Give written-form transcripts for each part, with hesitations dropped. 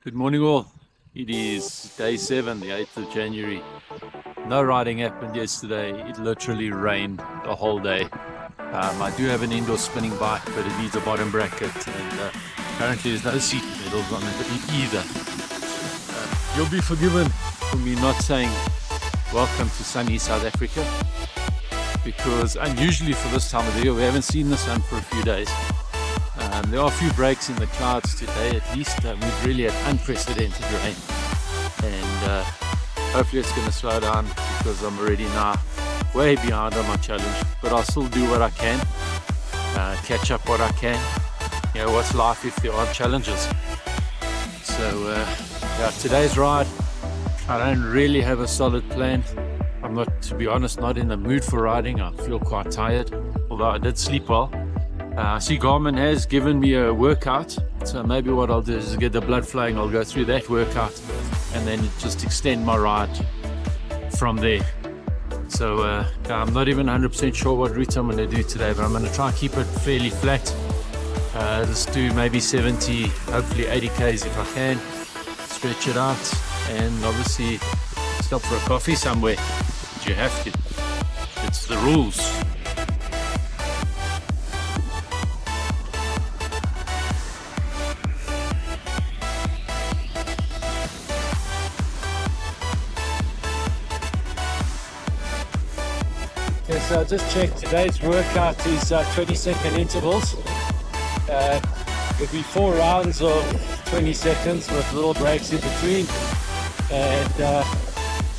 Good morning all. It is day 7, the 8th of January. No riding happened yesterday. It literally rained the whole day. I do have an indoor spinning bike, but it needs a bottom bracket, and apparently there's no seat pedals on it either. You'll be forgiven for me not saying welcome to sunny South Africa, because unusually for this time of the year we haven't seen the sun for a few days. There are a few breaks in the clouds today at least. We've really had unprecedented rain, and hopefully it's going to slow down, because I'm already now way behind on my challenge, but I'll still do what I can, catch up what I can. You know, what's life if there aren't challenges? So yeah, today's ride, I don't really have a solid plan. I'm not, to be honest, not in the mood for riding. I feel quite tired, although I did sleep well. I see Garmin has given me a workout, so maybe what I'll do is get the blood flowing. I'll go through that workout and then just extend my ride from there. So I'm not even 100% sure what route I'm going to do today, but I'm going to try and keep it fairly flat. Just do maybe 70, hopefully 80 k's if I can, stretch it out, and obviously stop for a coffee somewhere. But you have to. It's the rules. Okay, so I just checked, today's workout is 20-second intervals. It'll be 4 rounds of 20 seconds with little breaks in between, and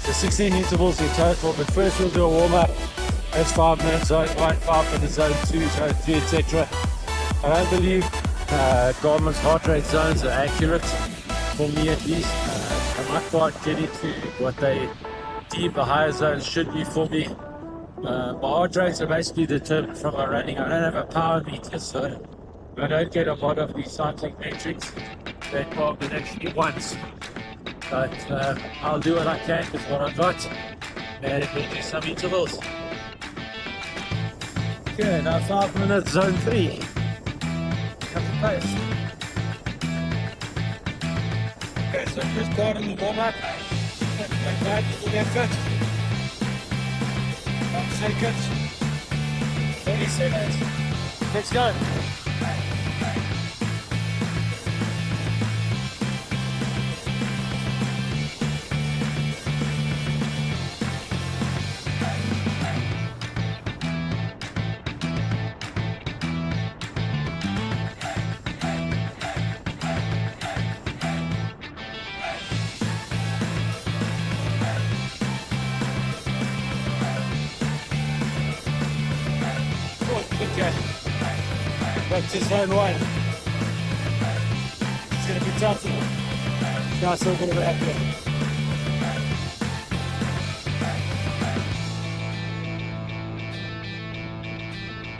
so 16 intervals in total. But first we'll do a warm-up. That's 5 minutes zone 1, 5 minutes zone 2, zone 3, etc. I don't believe Garmin's heart rate zones are accurate, for me at least. I might quite get into what they deem the higher zones should be for me. My heart rates are basically determined from my running. I don't have a power meter, so I don't get a lot of the cycling metrics that Garmin actually wants. But I'll do what I can with what I've got, and we'll do some intervals. Okay, now 5 minutes zone 3. Come to pace. Okay, so first part of the warm-up. Like that, full effort. 5 seconds. 30 seconds. Let's go. Okay, back to zone 1. It's going to be tough. Now still going to be active.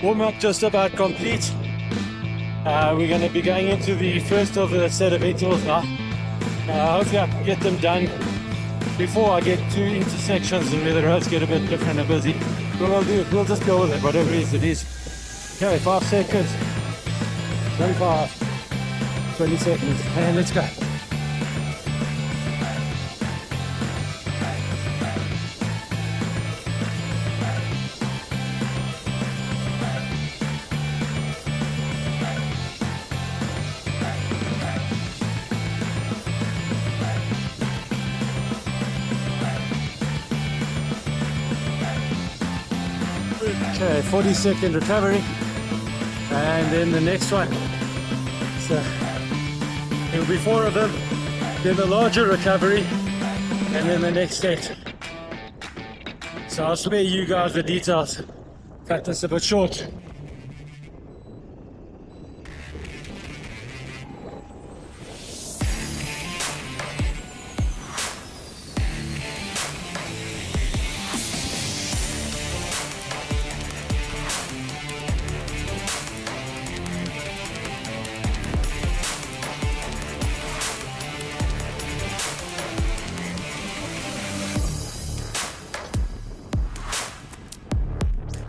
Warm up just about complete. We're going to be going into the first of a set of intervals now. Hopefully I can get them done before I get to intersections and where the roads get a bit different and busy. But we'll just go with it, whatever it is. Okay, 5 seconds, 25, 20 seconds, and let's go. Okay, 40-second recovery. And then the next one, so it'll be 4 of them, then the larger recovery, and then the next set. So I'll spare you guys the details, cut this a bit short.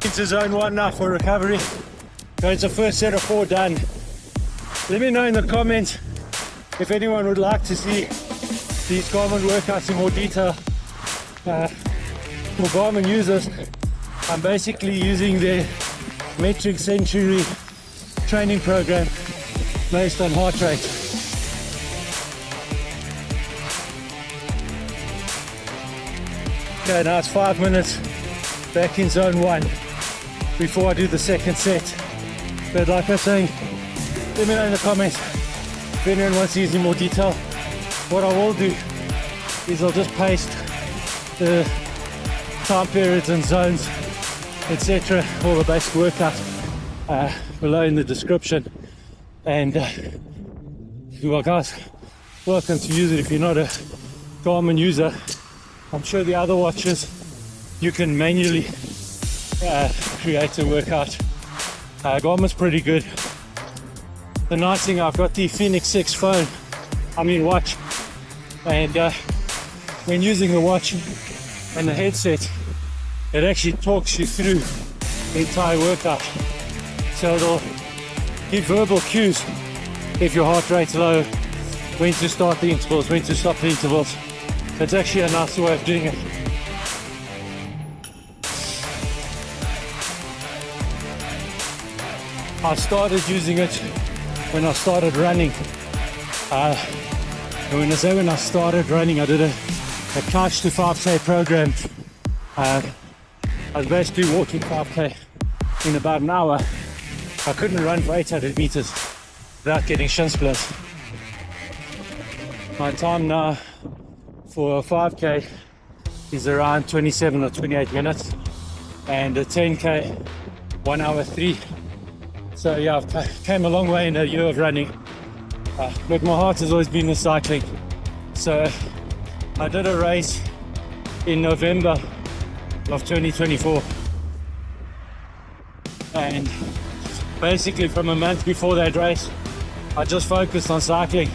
Into zone 1 now for recovery. So it's the first set of 4 done. Let me know in the comments if anyone would like to see these Garmin workouts in more detail, for Garmin users, I'm basically using their metric century training program based on heart rate. Okay, now it's 5 minutes back in zone 1 before I do the second set. But like I was saying, let me know in the comments if anyone wants to use in more detail. What I will do is I'll just paste the time periods and zones, etc., all the basic workouts below in the description. And well guys, welcome to use it if you're not a Garmin user. I'm sure the other watches you can manually create a workout. Garmin's pretty good. The nice thing, I've got the Phoenix 6 phone, watch, and when using the watch and the headset, it actually talks you through the entire workout. So it'll give verbal cues if your heart rate's low, when to start the intervals, when to stop the intervals. It's actually a nice way of doing it. I started using it when I started running. When I started running, I did a couch to 5k program. I was basically walking 5k in about an hour. I couldn't run for 800 meters without getting shin splints. My time now for a 5k is around 27 or 28 minutes, and a 10k 1 hour 3. So yeah, I've came a long way in a year of running, but my heart has always been in cycling. So I did a race in November of 2024, and basically from a month before that race I just focused on cycling,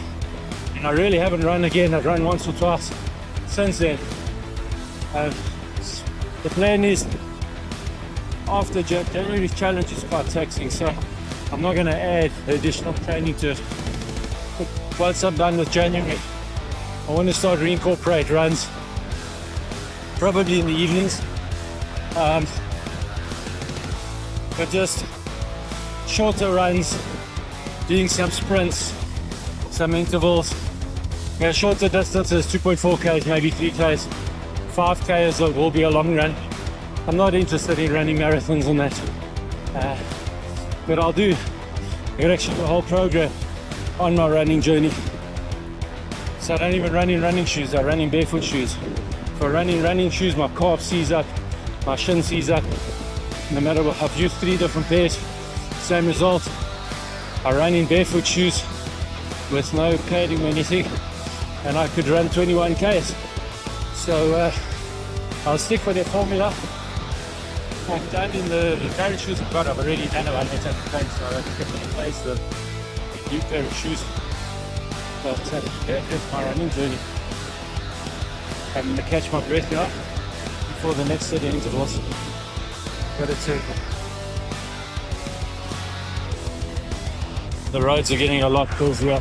and I really haven't run again. I've run once or twice since then. The plan is, after January's challenge is quite taxing, so I'm not going to add additional training to it. But once I'm done with January, I want to start reincorporate runs, probably in the evenings, but just shorter runs, doing some sprints, some intervals. Yeah, shorter distances, 2.4Ks, maybe 3Ks. 5Ks will be a long run. I'm not interested in running marathons on that. But I'll do actually the whole program on my running journey. So I don't even run in running shoes, I run in barefoot shoes. For running running shoes, my calf sees up, my shin sees up. No matter what, I've used 3 different pairs, same result. I run in barefoot shoes with no padding or anything, and I could run 21 Ks. So I'll stick with that formula. I've done in the current shoes I've got. I've already done about 800 Ks, so I can replace the new pair of shoes. But yeah, that's my running journey. I'm going to catch my breath now before the next set of intervals. But it's the roads are getting a lot cozier.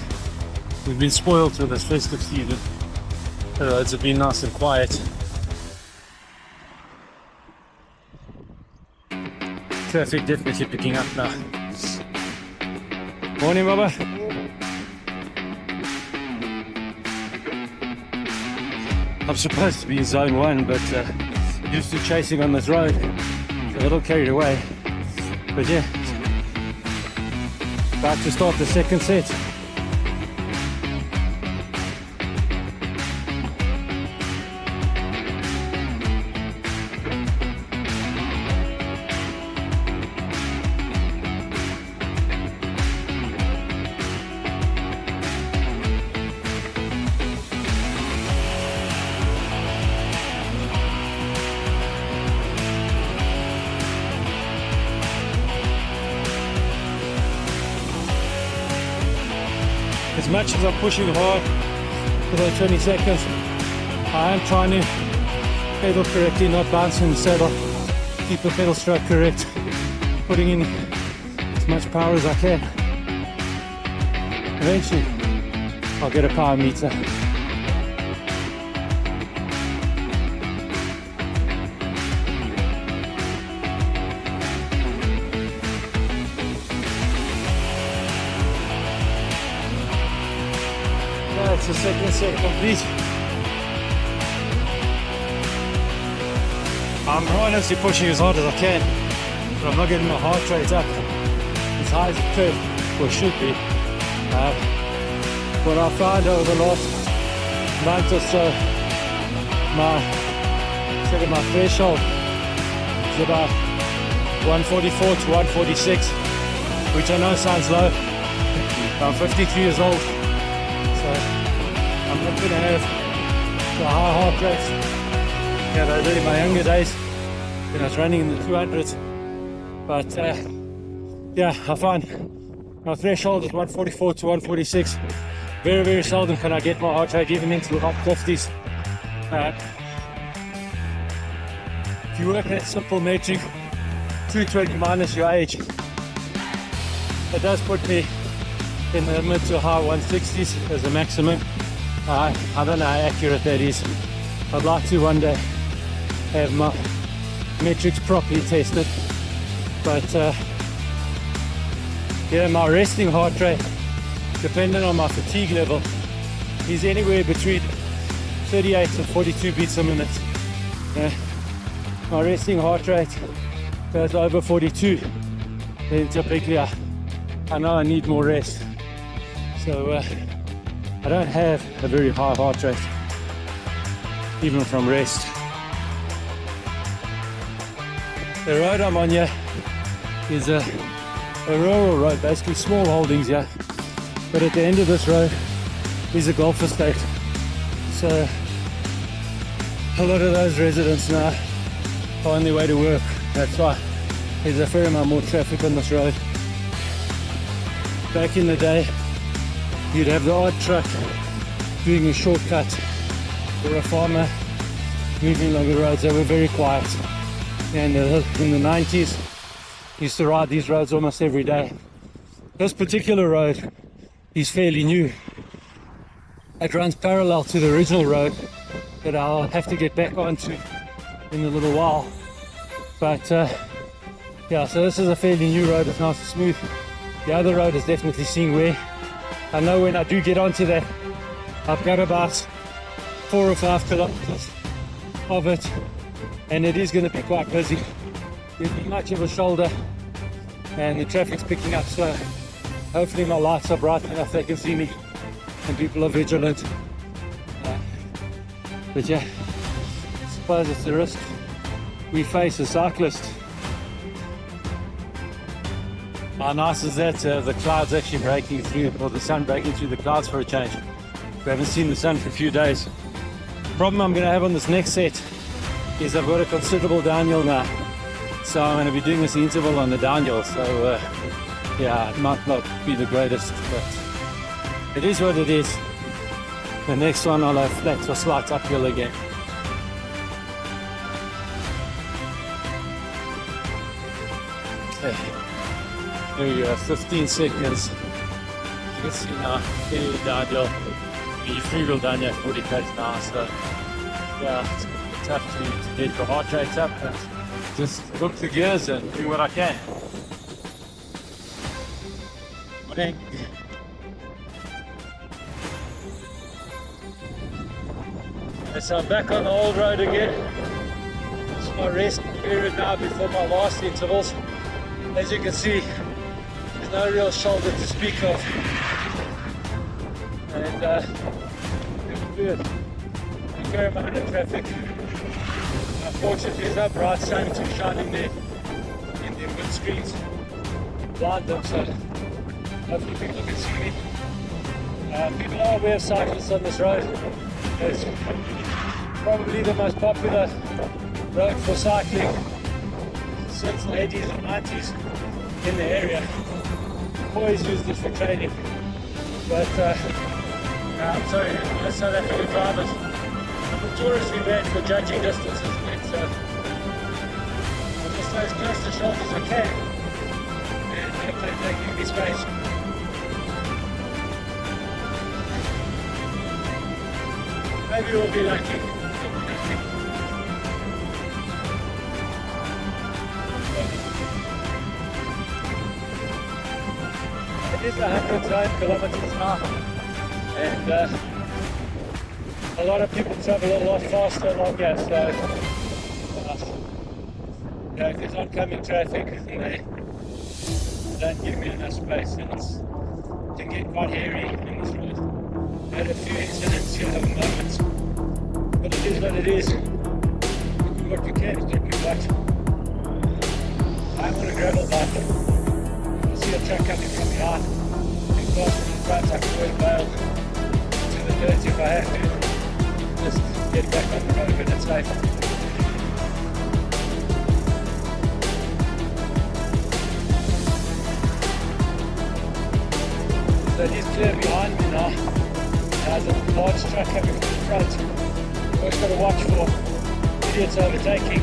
We've been spoiled with this festive season. The roads have been nice and quiet. Traffic definitely picking up now. Morning, Baba. I'm supposed to be in zone 1, but used to chasing on this road, a little carried away. But yeah, about to start the second set. As much as I'm pushing hard for those 20 seconds, I am trying to pedal correctly, not bouncing the saddle, keep the pedal stroke correct, putting in as much power as I can. Eventually, I'll get a power meter. That's the second set complete. I'm honestly pushing as hard as I can, but I'm not getting my heart rate up as high as it could or should be. What I found over the last month or so, my threshold is about 144 to 146, which I know sounds low. I'm 53 years old, so I'm not going to have the high heart rate that I did in my younger days when I was running in the 200s. But yeah, I find my threshold is 144 to 146. Very, very seldom can I get my heart rate even into the hot 50s. If you work at a simple metric, 220 minus your age, it does put me in the mid to high 160s as a maximum. I don't know how accurate that is. I'd like to one day have my metrics properly tested, but yeah, my resting heart rate, depending on my fatigue level, is anywhere between 38 to 42 beats a minute. My resting heart rate goes over 42, then typically I know I need more rest. So I don't have a very high heart rate, even from rest. The road I'm on here is a rural road, basically small holdings here. But at the end of this road is a golf estate. So a lot of those residents now are on their way to work. That's why there's a fair amount more traffic on this road. Back in the day, you'd have the odd truck doing a shortcut or a farmer moving along the roads. They were very quiet. And in the 90s, used to ride these roads almost every day. This particular road is fairly new. It runs parallel to the original road that I'll have to get back onto in a little while. But yeah, so this is a fairly new road. It's nice and smooth. The other road is definitely seeing wear. I know when I do get onto that, I've got about 4 or 5 kilometers of it, and it is going to be quite busy. There's not much of a shoulder, and the traffic's picking up slow. Hopefully my lights are bright enough they can see me, and people are vigilant. But yeah, I suppose it's the risk we face as cyclists. How nice is that? The clouds actually breaking through, or the sun breaking through the clouds for a change. We haven't seen the sun for a few days. The problem I'm going to have on this next set is I've got a considerable downhill now. So I'm going to be doing this interval on the downhill. So yeah, it might not be the greatest, but it is what it is. The next one I'll have flat or slight uphill again. Okay. There you go, 15 seconds. You can see now, getting the downhill. You free-wheel down here at 40 km now, so yeah, it's going to be tough to get the heart rate up, but just hook the gears and do what I can. Morning. So I'm back on the old road again. It's my rest period now before my last intervals. As you can see, there's no real shoulder to speak of. And good. A fair amount of traffic. Unfortunately, there's no bright sun to shine in there in the windscreens. Blind them, so hopefully people can see me. People are aware of cyclists on this road. It's probably the most popular road for cycling since the 80s and 90s in the area. Always used it for training, but I'm sorry, most South African drivers are notoriously bad for judging distances, so I'll just stay as close to shoulders as I can and hopefully taking me space. maybe we'll be lucky. It is 109 kilometers now, and a lot of people travel a lot faster along here, so if there's oncoming traffic, they don't give me enough space, and it can get quite hairy in this road. I had a few incidents here at moments, but it is what it is. You do what you can, don't you what? I'm on a gravel bike. I see a truck coming from behind. And cars from the front, I can always bail to the dirt if I have to. Just get back on the road when it's safe. So it is clear behind me now. There's a large truck coming from the front. You've always got to watch for idiots overtaking,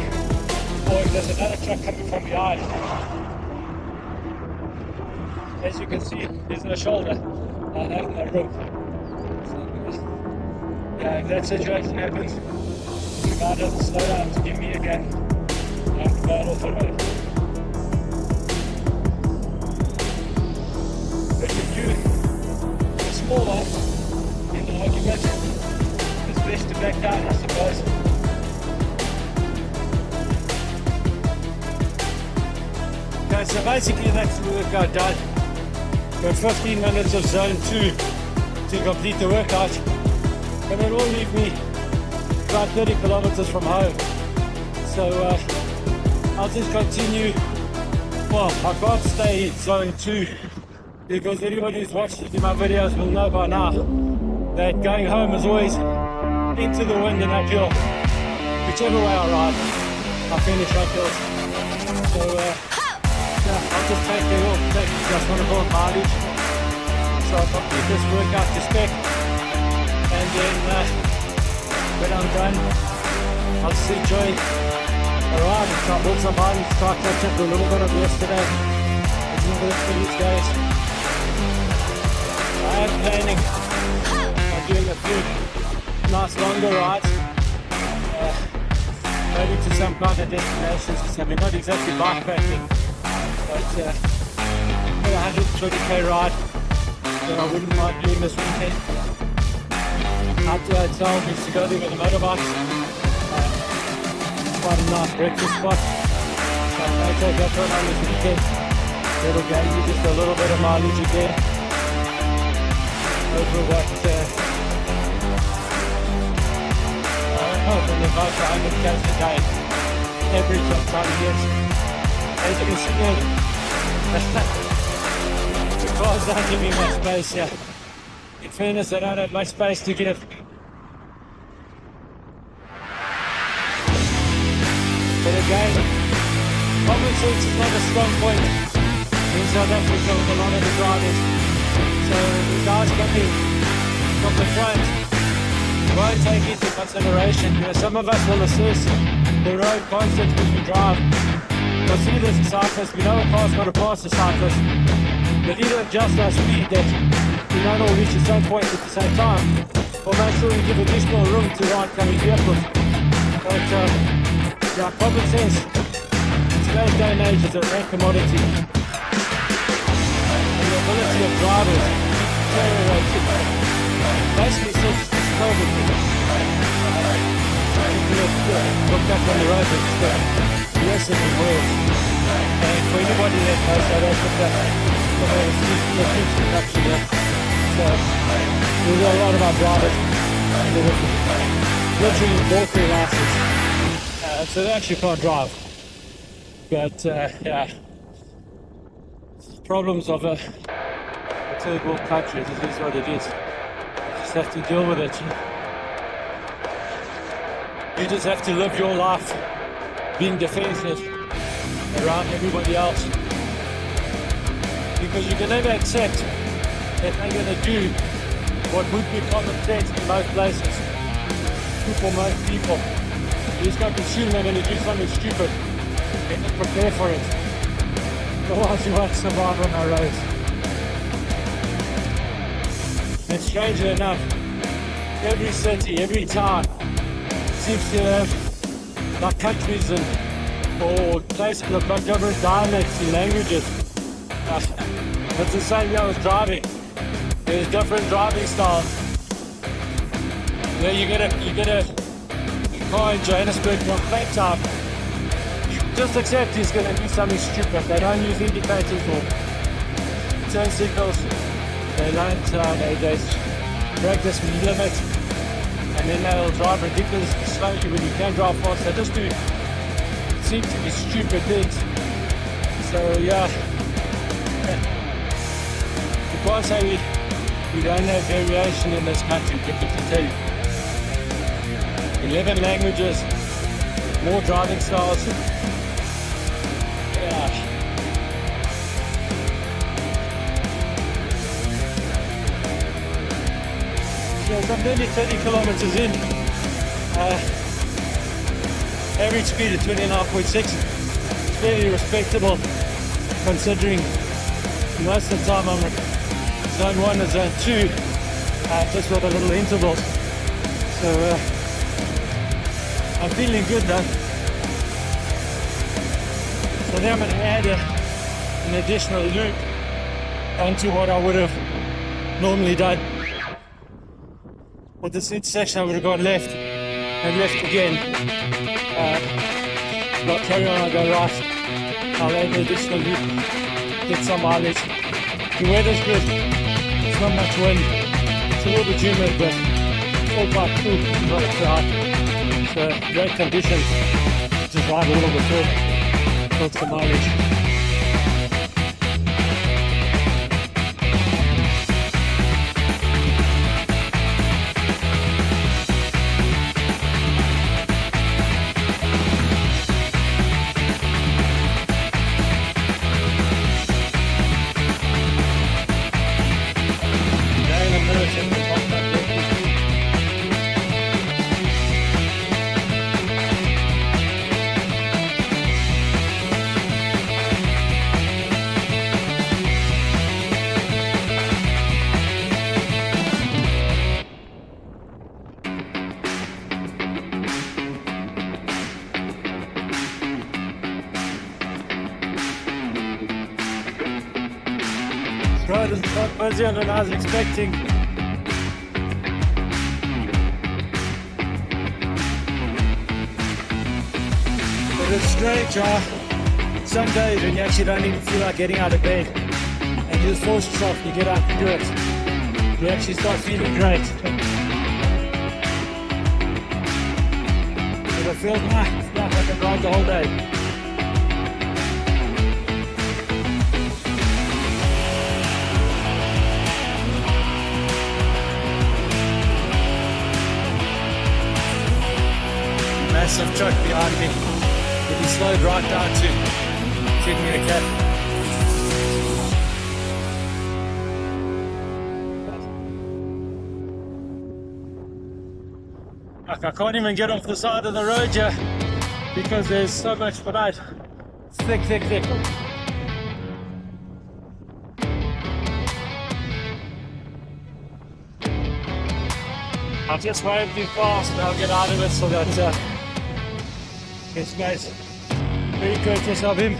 or if there's another truck coming from behind. As you can see, there's no shoulder, no room. So, yeah, if that situation happens, the car doesn't slow down to give me a gun. I have to go off the road. But if you're smaller in the argument, it's best to back down, I suppose. Okay, so basically that's the workout done. Got 15 minutes of zone 2 to complete the workout, and it will leave me about 30 kilometers from home. So I'll just continue. Well, I can't stay in zone 2 because anybody who's watched my videos will know by now that going home is always into the wind and uphill. Whichever way I ride, I finish uphill. So I'll just take the off, take just one of our mileage. So I'll complete this workout to spec, and then when I'm done, I'll just enjoy a ride and try to build some mileage, try to catch up to a little bit of yesterday. It's not good for these days. I am planning on doing a few nice longer rides, maybe to some kind of destinations. I mean, not exactly bikepacking, but a 120k ride that I wouldn't mind doing this weekend. Out to hotel, used to go there with the motorbikes. Quite a nice breakfast spot. So I may take that one on this weekend. It'll gain you just a little bit of mileage again over what from about 100 k's a day average I'm trying to get. As you can see there, the cars don't give me much space here. In fairness, I don't have much space to give. But again, common sense is not a strong point in South Africa with a lot of the drivers. So the guys coming from the front won't take into consideration. Some of us will assess the road constantly as we drive. We'll see there's a cyclist, we know a car's got to pass the cyclist. But either adjust our speed that we don't all reach the same point at the same time, or make sure we give additional room to oncoming vehicles. But yeah, common sense, today's day and age is a rare commodity. And the ability of drivers deteriorated basically since COVID. Look back on the road, it's progressively worse. And for anybody that knows South Africa, there's a lot of our drivers literally bought their license, so they actually can't drive. But yeah, problems of a third world country, this is what it is. You just have to deal with it. You just have to live your life being defensive around everybody else, because you can never accept that they're going to do what would be common sense in most places. For most people, you just got to assume they're going to do something stupid and prepare for it. Otherwise you won't survive on our roads. And strangely enough, every city, every town seems to have like countries and or places that have got different dialects and languages. It's the same way I was driving. There's different driving styles. You get a car in Johannesburg from flat top. Just accept he's going to do something stupid. They don't use indicators or turn signals. They don't. They break the speed limit, and then they'll drive ridiculously slowly when you can drive fast. They just do seem to be stupid things. So yeah, you can't say we don't have variation in this country. People can tell you. 11 languages, more driving styles. Yeah. So I'm nearly 30 kilometers in. Average speed of 29.6. It's fairly respectable considering most of the time I'm zone 1 and zone 2, just with a little interval. So I'm feeling good though. So then I'm going to add an additional loop onto what I would have normally done. With this intersection I would have gone left and left again. Not carry on, I'll go right. I'll add an additional loop, get some mileage. The weather's good, it's not much wind, it's a little bit humid but it's all quite cool, not dry. So great conditions to drive a little bit further, some mileage. Road is not busier than I was expecting. But it's strange, some days when you actually don't even feel like getting out of bed and you just force yourself, you get out and do it. You actually start feeling great. But it feels nice, it's like I can ride the whole day. Massive truck behind me. He slowed right down to give me a cat. Like I can't even get off the side of the road here because there's so much mud. It's thick, thick, thick. I'll just wave too fast and I'll get out of it so that this guy's very courteous of him.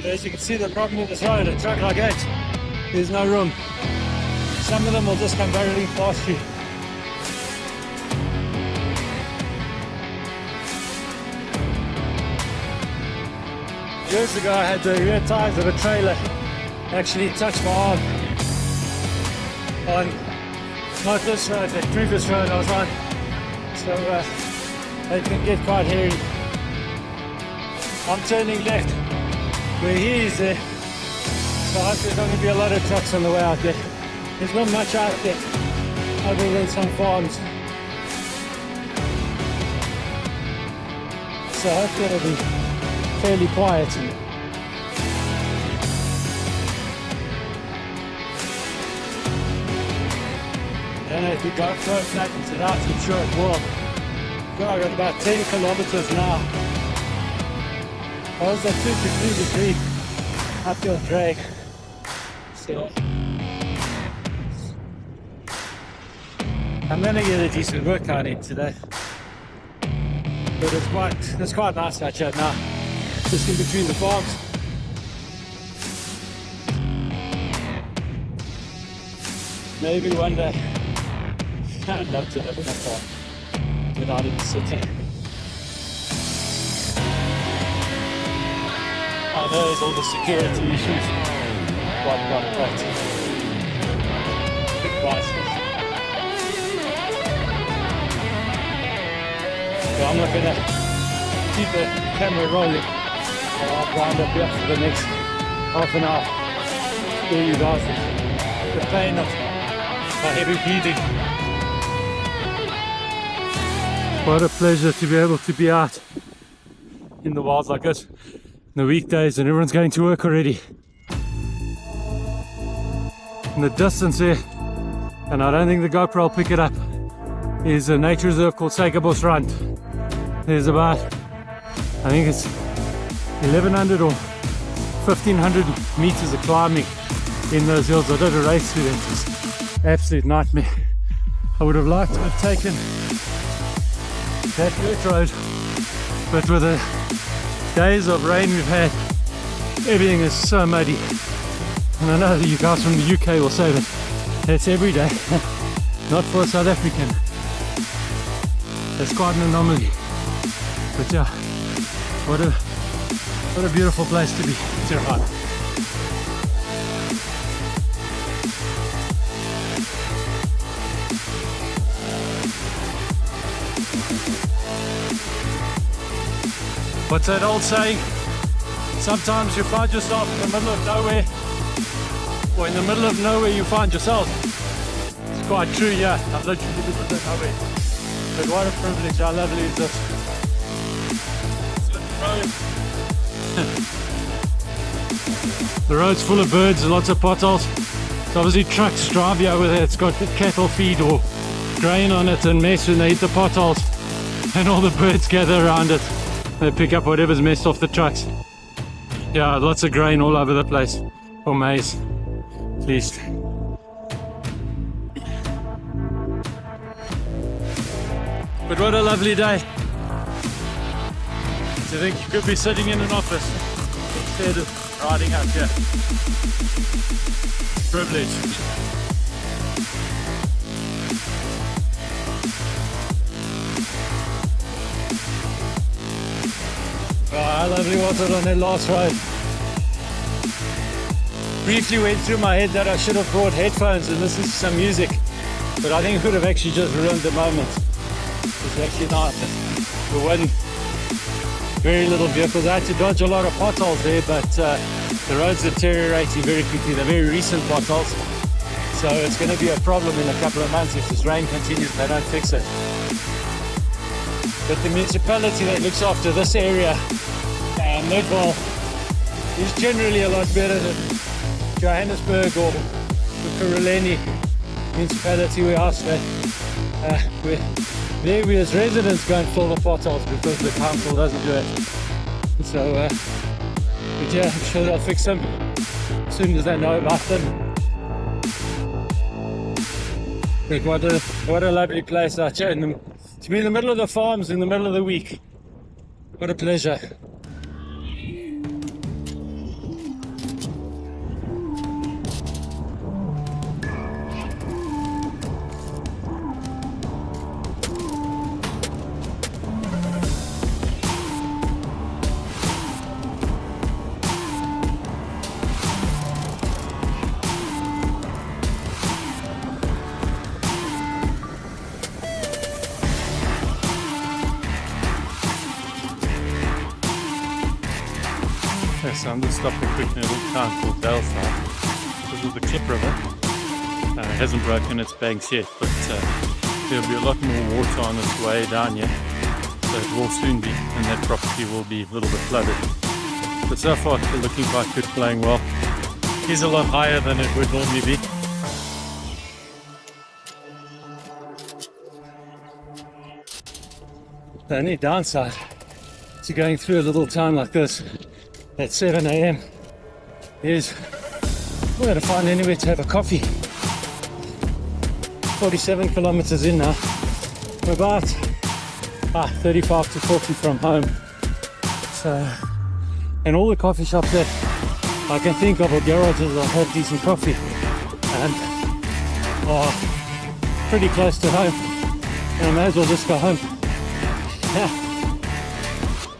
As you can see, the problem with this road, a truck like that, there's no room. Some of them will just come barreling past you. Years ago I had the rear tires of a trailer actually touch my arm on not this road, the previous road I was on. So they can get quite hairy. I'm turning left where he is there. So I hope there's not going to be a lot of trucks on the way out there. There's not much out there other than some farms. So hopefully it'll be fairly quiet. And if you go through flattens it out, I'm sure it will. So I've got about 10 kilometers now. I was at 53 uphill drag. So I'm gonna get a decent workout in today. But it's quite nice out here now. Just in between the farms. Maybe one day I'd love to live in a farm, get out of the city. I know there's all the security issues. Quite practical. Big prices. So I'm not gonna keep the camera rolling. I'll grind up here for the next half an hour. Spare you guys the pain of my heavy breathing. What a pleasure to be able to be out in the wilds like this in the weekdays and everyone's going to work already. In the distance there, and I don't think the GoPro will pick it up, is a nature reserve called Suikerbos Rand. There's about, I think it's 1100 or 1500 meters of climbing in those hills. I did a race through them. It was absolute nightmare. I would have liked to have taken that dirt road, but with the days of rain we've had, everything is so muddy. And I know that you guys from the UK will say that that's every day. Not for a South African. That's quite an anomaly. But yeah, what a beautiful place to be. To ride. What's that old saying? Sometimes you find yourself in the middle of nowhere, or in the middle of nowhere you find yourself. It's quite true, yeah. I'm literally in the middle of nowhere. But what a privilege, how lovely is this? The road's full of birds, lots of potholes. So obviously trucks drive here with it. It's got cattle feed or grain on it and mess when they hit the potholes. And all the birds gather around it. They pick up whatever's messed off the trucks. Yeah, lots of grain all over the place. Or maize, at least. But what a lovely day. To think you could be sitting in an office instead of riding out here. Privilege. Oh, how lovely was it on that last ride? Briefly went through my head that I should have brought headphones and listened to some music, but I think it could have actually just ruined the moment. It's actually not. The one, very little vehicles. I had to dodge a lot of potholes there, but the road's deteriorating very quickly. They're very recent potholes, so it's going to be a problem in a couple of months if this rain continues. They don't fix it. But the municipality that looks after this area, Midville, is generally a lot better than Johannesburg or the Kuruleni municipality where I stay. There we as residents go and fill the potholes because the council doesn't do it. So, but yeah, I'm sure they'll fix them as soon as they know about them. But what a lovely place out here. To be in the middle of the farms in the middle of the week. What a pleasure. So I'm just stopping quick in a little town called Daleside. This is the Klip River. It hasn't broken its banks yet, but there'll be a lot more water on its way down here. So it will soon be, and that property will be a little bit flooded. But so far it's still looking quite good, playing well. It's a lot higher than it would normally be. The only downside to going through a little town like this at 7 a.m. is we're going to find anywhere to have a coffee. 47 kilometers in now. We're about 35 to 40 from home. So, and all the coffee shops that I can think of, or garages that have decent coffee and are pretty close to home. And I may as well just go home. Yeah.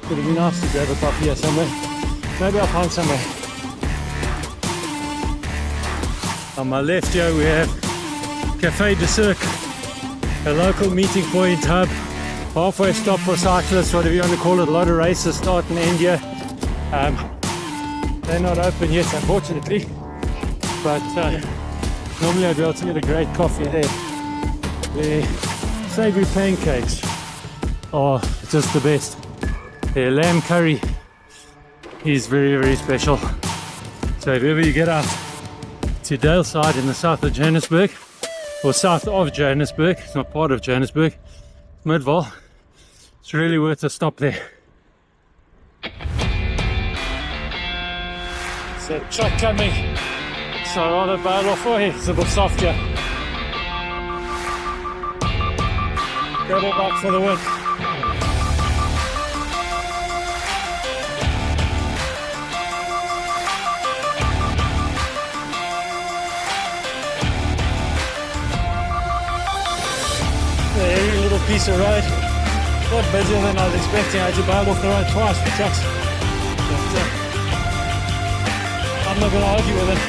It would be nice to grab a coffee here somewhere. Maybe I'll find somewhere. On my left here we have Café de Cirque, a local meeting point hub, halfway stop for cyclists, whatever you want to call it. A lot of races start and end here. They're not open yet, unfortunately, but normally I'd be able to get a great coffee there. The savoury pancakes are just the best. Their lamb curry is very, very special. So if ever you get out to Daleside in the south of Johannesburg, or south of Johannesburg, it's not part of Johannesburg, Midval, it's really worth a stop there. So truck coming, so I'd rather bail off for here, it's a bit soft here. Gravel back for the win. Every little piece of road, a lot busier than I was expecting. I had to bail off the road twice for trucks. But, I'm not going to argue with it.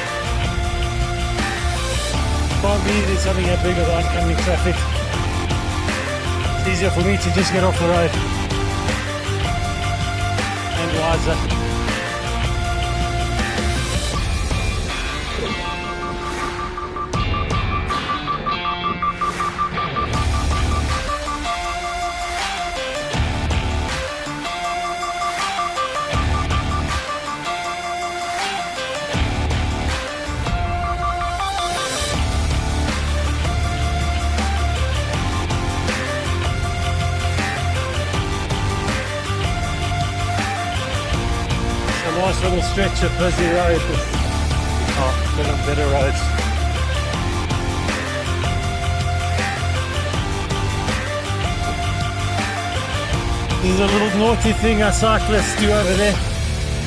Can't believe there's something that big with oncoming traffic. It's easier for me to just get off the road and wiser. Nice little stretch of busy road with better roads. This is a little naughty thing our cyclists do over there.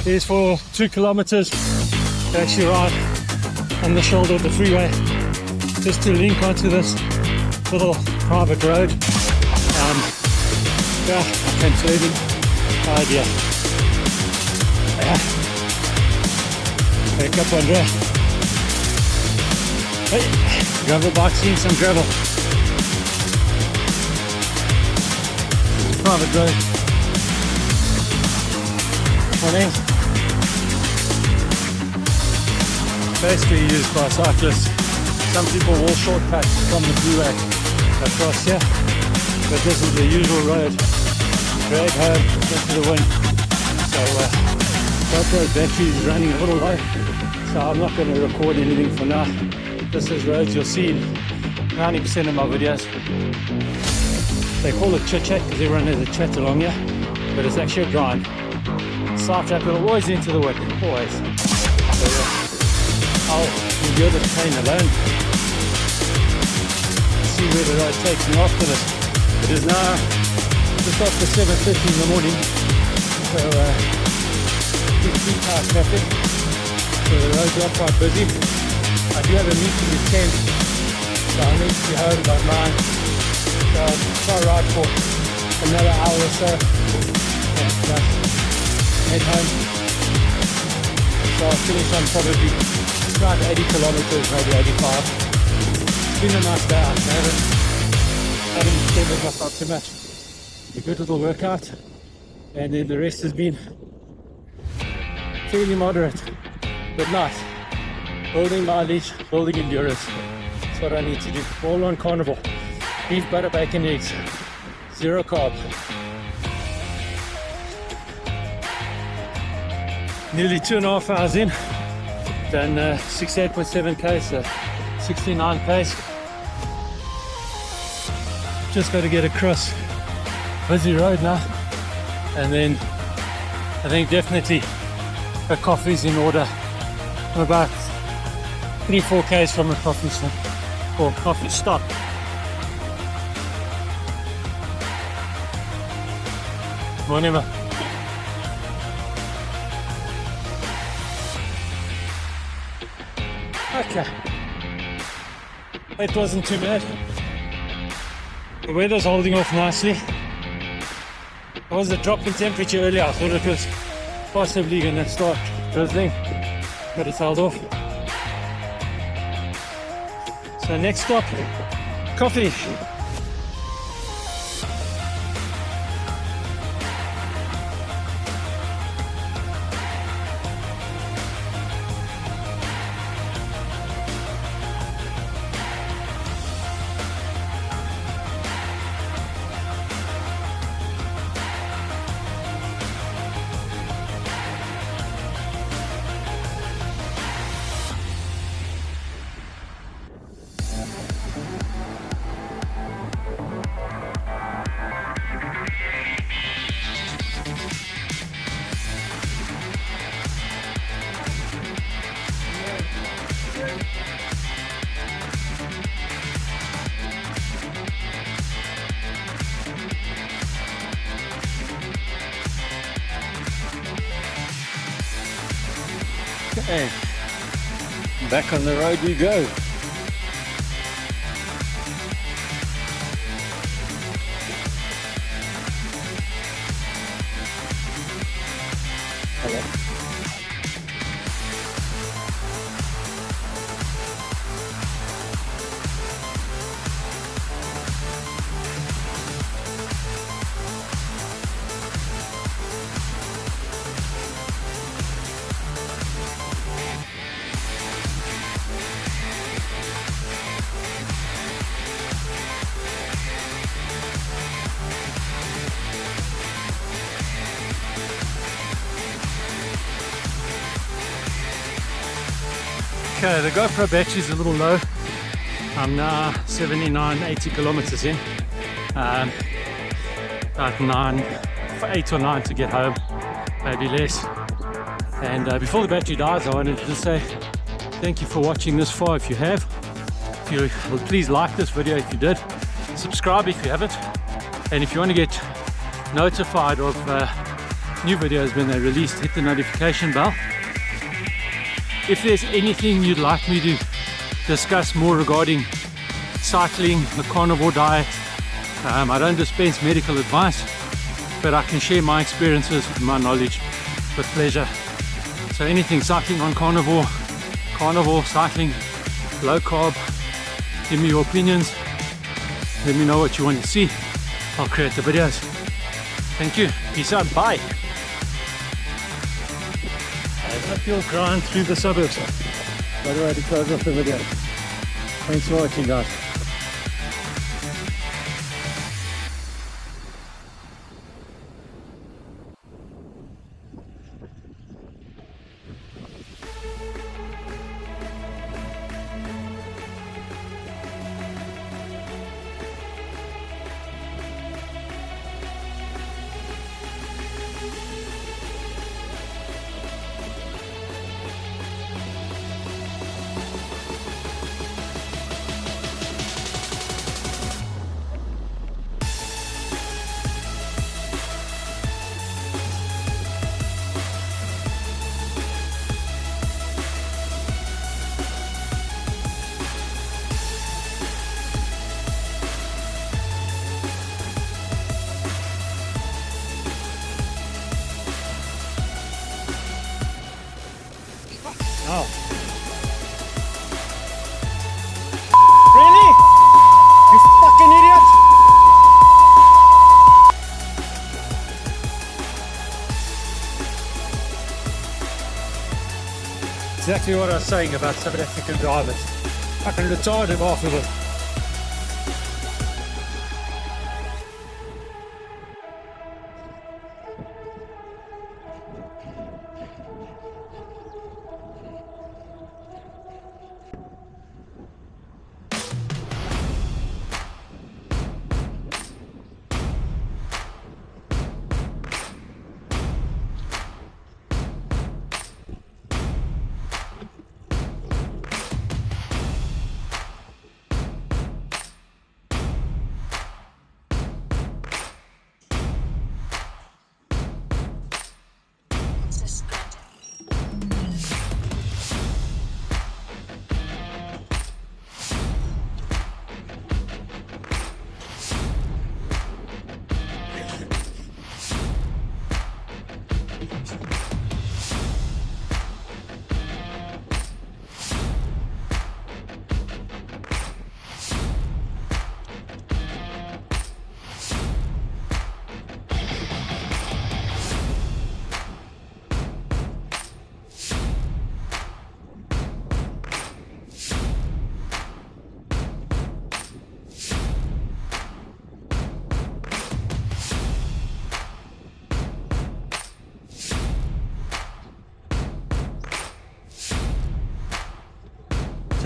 It is for 2 kilometers to actually ride on the shoulder of the freeway just to link onto this little private road. Yeah, I can tell you idea. Wake up, Andrea. Hey, gravel bike, seeing some gravel. Private road. Morning. Basically used by cyclists. Some people will shortcut from the freeway across here, but this is the usual road. Drag home into the wind. So GoPro battery is running a little low, so I'm not going to record anything for now. This is roads you'll see in 90% of my videos. They call it chit chat because everyone has a chat along here, but it's actually a grind. Side track will always into the wind, always. So I'll endure this pain alone. See where the road takes me after this. It is now just after 7:50 in the morning, so peak hour traffic, so the roads are quite busy. I do have a meeting at 10, so I need to be home by 9. So I'll try to ride for another hour or so. Yeah, head home. So I'll finish on probably around 80 kilometers, maybe 85. It's been a nice day out. I haven't extended myself too much. A good little workout, and then the rest has been fairly moderate, but nice. Building mileage, building endurance. That's what I need to do. All on carnivore. Beef, butter, bacon, eggs. 0 carb. Nearly 2.5 hours in. Done 68.7 k's, so 69 pace. Just got to get across busy road now, and then I think definitely a coffee's in order. I'm about 3-4 k's from a coffee stop, or coffee stop. whatever. Okay. It wasn't too bad. The weather's holding off nicely. There was a drop in temperature earlier. I thought it was possibly going to start drizzling, but it's held off. So next stop, coffee. Okay, back on the road we go. Hello. Okay, the GoPro battery is a little low. I'm now 79, 80 kilometers in. About 8 or 9 to get home, maybe less. And before the battery dies, I wanted to say thank you for watching this far. If you have, if you please like this video if you did, subscribe if you haven't, and if you want to get notified of new videos when they're released, hit the notification bell. If there's anything you'd like me to discuss more regarding cycling, the carnivore diet, I don't dispense medical advice, but I can share my experiences and my knowledge with pleasure. So anything cycling on carnivore, cycling, low carb, give me your opinions, let me know what you want to see. I'll create the videos. Thank you, peace out, bye. Uphill grind through the suburbs. By the way, to close off the video. Thanks for watching, guys. Oh. Really? You fucking idiot! Exactly what I was saying about South African drivers. Fucking retarded half of them.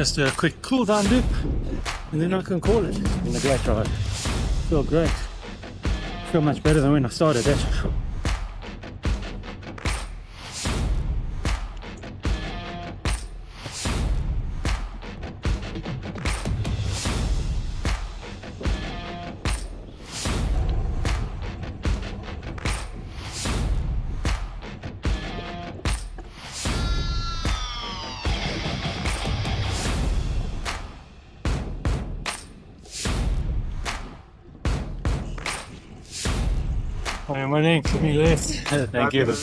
Just a quick cool down loop, and then I can call it. It's been a great ride. Feel great. Feel much better than when I started, that's for sure. My name, to me left. Thank you.